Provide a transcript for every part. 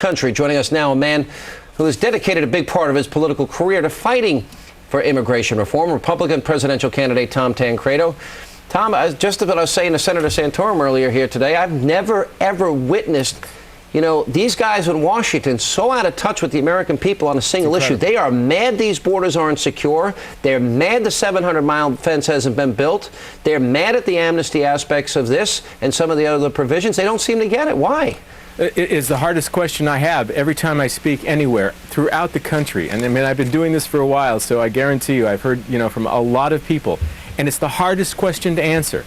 Country. Joining us now, a man who has dedicated a big part of his political career to fighting for immigration reform, Republican presidential candidate Tom Tancredo. Tom, just as I was saying to Senator Santorum earlier here today, I've never, ever witnessed, these guys in Washington so out of touch with the American people on a single issue. They are mad these borders aren't secure. They're mad the 700-mile fence hasn't been built. They're mad at the amnesty aspects of this and some of the other provisions. They don't seem to get it. Why? It is the hardest question I have every time I speak anywhere throughout the country. And I mean, I've been doing this for a while, so I guarantee you I've heard, from a lot of people. And it's the hardest question to answer.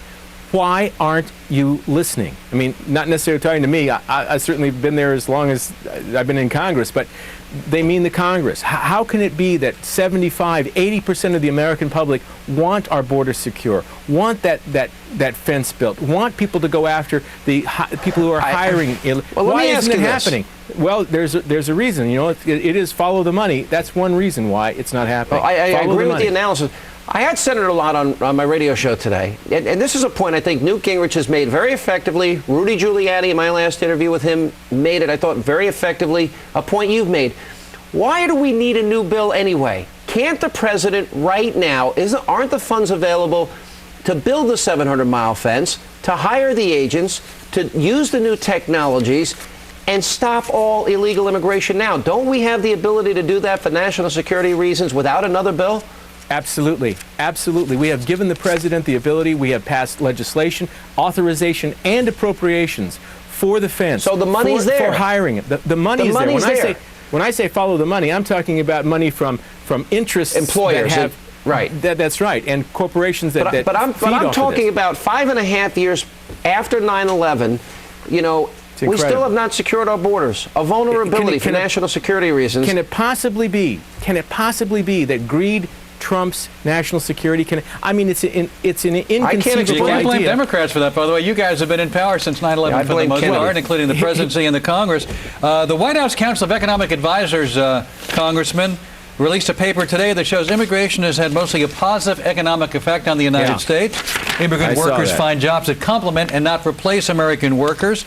Why aren't you listening? I mean, not necessarily talking to me. I've certainly been there as long as I've been in Congress, but they mean the Congress. How can it be that 75, 80% of the American public want our borders secure, want that fence built, want people to go after the people who are hiring? Why isn't it happening? Well, there's a reason. It is follow the money. That's one reason why it's not happening. Well, I agree with the analysis. I had Senator Lott on my radio show today, and this is a point I think Newt Gingrich has made very effectively. Rudy Giuliani, in my last interview with him, made it, I thought, very effectively, a point you've made. Why do we need a new bill anyway? Can't the president right now, aren't the funds available to build the 700-mile fence, to hire the agents, to use the new technologies, and stop all illegal immigration now? Don't we have the ability to do that for national security reasons without another bill? Absolutely. Absolutely. We have given the president the ability. We have passed legislation, authorization, and appropriations for the fence. So the money's there. For hiring it. The money is there. When I say follow the money, I'm talking about money from interests. Employers. That have, right. That's right. And corporations that But I'm talking about 5.5 years after 9/11, we still have not secured our borders. A vulnerability for national security reasons. Can it possibly be that greed trumps national security? I mean, it's an inconceivable idea. You can't blame Democrats for that, by the way. You guys have been in power since 9/11 for the most part, including the presidency and the Congress. The White House Council of Economic Advisors, Congressman, released a paper today that shows immigration has had mostly a positive economic effect on the United States. Immigrant workers find jobs that complement and not replace American workers,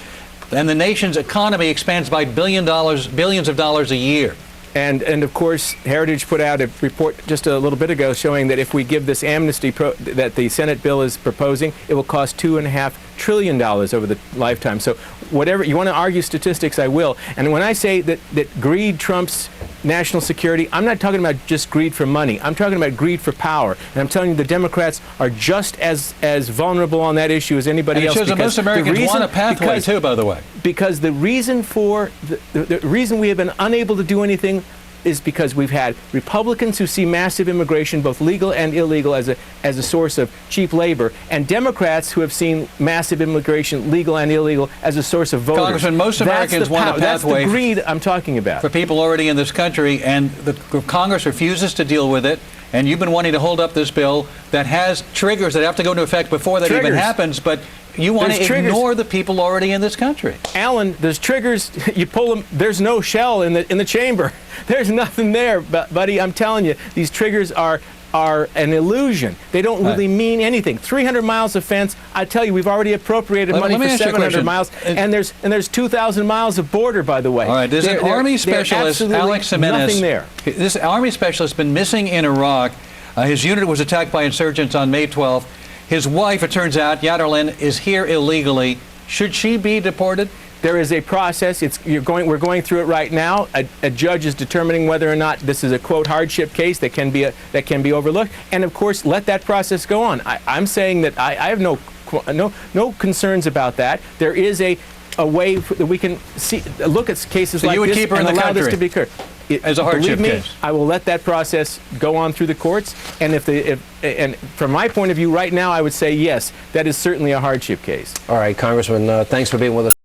and the nation's economy expands by billions of dollars a year. And of course, Heritage put out a report just a little bit ago showing that if we give this amnesty that the Senate bill is proposing, it will cost $2.5 trillion over the lifetime. So whatever you want to argue statistics, I will. And when I say that greed trumps national security, I'm not talking about just greed for money. I'm talking about greed for power. And I'm telling you, the Democrats are just as vulnerable on that issue as anybody else. It shows that most Americans want a pathway too, by the way. Because the reason the reason we have been unable to do anything is because we've had Republicans who see massive immigration, both legal and illegal, as a source of cheap labor, and Democrats who have seen massive immigration, legal and illegal, as a source of voters. Congressman, most Americans want a pathway. That's the greed I'm talking about. For people already in this country, and the Congress refuses to deal with it. And you've been wanting to hold up this bill that has triggers that have to go into effect before that even happens, but you want to ignore the people already in this country. Alan, there's triggers. You pull them. There's no shell in the chamber. There's nothing there, buddy. I'm telling you, these triggers are an illusion. They don't really mean anything. 300 miles of fence. I tell you, we've already appropriated money for 700 miles, and there's 2,000 miles of border, by the way. All right, there's an Army specialist, Alex Jimenez. Nothing there. This Army specialist has been missing in Iraq. His unit was attacked by insurgents on May 12th. His wife, it turns out, Yaderlin, is here illegally. Should she be deported? There is a process. We're going through it right now. A judge is determining whether or not this is a quote hardship case that can be overlooked. And of course, let that process go on. I'm saying that I have no concerns about that. There is a way that we can look at cases like this and allow this to be occurred. As a hardship case. I will let that process go on through the courts, and and from my point of view right now, I would say yes, that is certainly a hardship case. All right, Congressman, thanks for being with us.